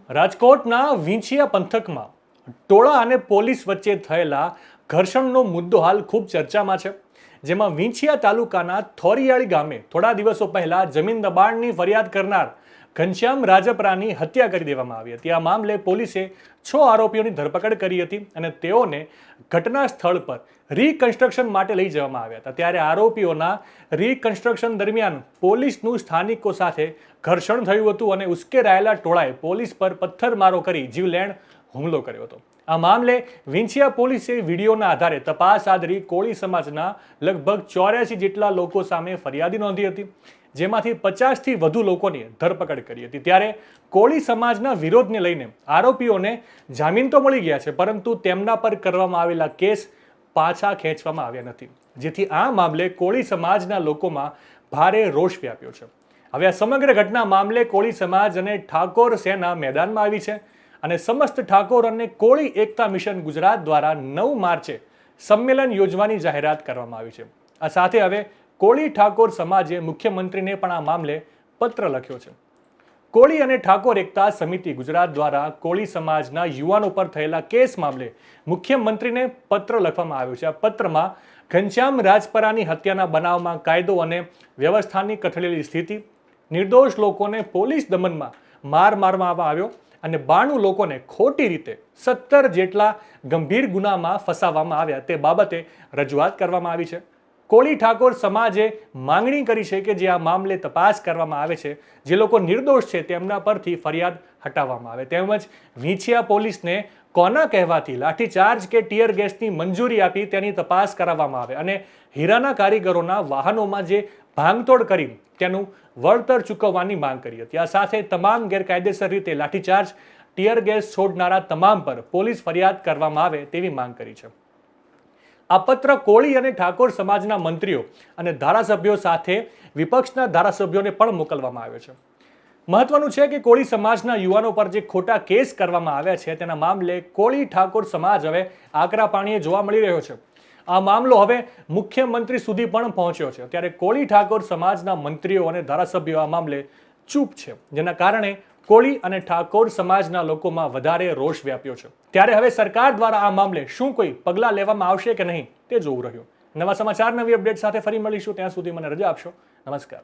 રાજકોટના વિંછિયા પંથકમાં ટોળા અને પોલીસ વચ્ચે થયેલા ઘર્ષણનો મુદ્દો હાલ ખૂબ ચર્ચામાં છે, જેમાં વિંછિયા તાલુકાના થોરિયાળી ગામે થોડા દિવસો પહેલા જમીન દબાણની ફરિયાદ કરનાર ઘનશ્યામ રાજપરાની હત્યા કરી દેવામાં આવી હતી. આ મામલે પોલીસે 6 આરોપીઓની ધરપકડ કરી હતી અને તેઓને ઘટના સ્થળ પર રીકન્સ્ટ્રક્શન માટે લઈ જવામાં આવ્યા હતા. ત્યારે આરોપીઓના રીકન્સ્ટ્રક્શન દરમિયાન પોલીસનું સ્થાનિકો સાથે ઘર્ષણ થયું હતું અને ઉશ્કેરાયેલા ટોળાએ પોલીસ પર પથ્થરમારો કરી જીવલેણ હુમલો કર્યો હતો. આ મામલે વિંછિયા પોલીસે વિડીયોના આધારે તપાસ હાથ ધરી કોળી સમાજના લગભગ 84 જેટલા લોકો સામે ફરિયાદી નોંધી હતી, જેમાંથી 50થી વધુ લોકોની ધરપકડ કરી હતી. ત્યારે કોળી સમાજના વિરોધને લઈને આરોપીઓને જામીન તો મળી ગયા છે, પરંતુ તેમના પર કરવામાં આવેલા કેસ પાછા ખેંચવામાં આવ્યા નથી, જેથી આ મામલે કોળી સમાજના લોકોમાં ભારે રોષ વ્યાપ્યો છે. હવે આ સમગ્ર ઘટના મામલે કોળી સમાજ અને ઠાકોર સેના મેદાનમાં આવી છે અને સમસ્ત ઠાકોર અને કોળી એકતા મિશન ગુજરાત દ્વારા 9 માર્ચે સંમેલન યોજવાની જાહેરાત કરવામાં આવી છે. આ સાથે હવે કોળી ઠાકોર સમાજે મુખ્યમંત્રીને પણ આ મામલે પત્ર લખ્યો છે. કોળી અને ઠાકોર એકતા સમિતિ ગુજરાત દ્વારા કોળી સમાજના યુવાનો પર થયેલા કેસ મામલે મુખ્યમંત્રીને પત્ર લખવામાં આવ્યો છે. આ પત્રમાં ઘનશ્યામ રાજપરાની હત્યાના બનાવમાં કાયદો અને વ્યવસ્થાની કથળેલી સ્થિતિ, નિર્દોષ લોકોને પોલીસ દમનમાં મારવામાં આવ્યો અને 92 લોકોને ખોટી રીતે 17 જેટલા ગંભીર ગુનામાં ફસાવવામાં આવ્યા તે બાબતે રજૂઆત કરવામાં આવી છે. કોળી ઠાકોર સમાજે માંગણી કરી છે કે જે આ મામલે તપાસ કરવામાં આવે છે, જે લોકો નિર્દોષ છે તેમના પરથી ફરિયાદ હટાવવામાં આવે, તેમજ વિંછિયા પોલીસને કોના કહેવાથી લાઠીચાર્જ કે ટીયર ગેસની મંજૂરી આપી તેની તપાસ કરાવવામાં આવે અને હીરાના કારીગરોના વાહનોમાં જે ભાંગતોડ કરી તેનું વળતર ચૂકવવાની માંગ કરી હતી. આ સાથે તમામ ગેરકાયદેસર રીતે લાઠીચાર્જ ટીયર ગેસ છોડનારા તમામ પર પોલીસ ફરિયાદ કરવામાં આવે તેવી માંગ કરી છે. આ પત્ર કોળી અને ઠાકોર સમાજના મંત્રીઓ અને ધારાસભ્યો સાથે વિપક્ષના ધારાસભ્યોને પણ મોકલવામાં આવ્યો છે. મહત્વનું છે કે કોળી સમાજના યુવાનો પર જે ખોટા કેસ કરવામાં આવ્યા છે તેના મામલે કોળી ઠાકોર સમાજ હવે આકરા પાણીએ જોવા મળી રહ્યો છે. આ મામલો હવે મુખ્યમંત્રી સુધી પણ પહોંચ્યો છે. ત્યારે કોળી ઠાકોર સમાજના મંત્રીઓ અને ધારાસભ્યો આ મામલે ચૂપ છે, જેના કારણે કોળી અને ઠાકોર સમાજના લોકોમાં વધારે રોષ વ્યાપ્યો છે. ત્યારે હવે સરકાર દ્વારા આ મામલે શું કોઈ પગલાં લેવામાં આવશે કે નહીં તે જોવું રહ્યું. નવા સમાચાર, નવી અપડેટ સાથે ફરી મળીશું. ત્યાં સુધી મને રજા આપશો. નમસ્કાર.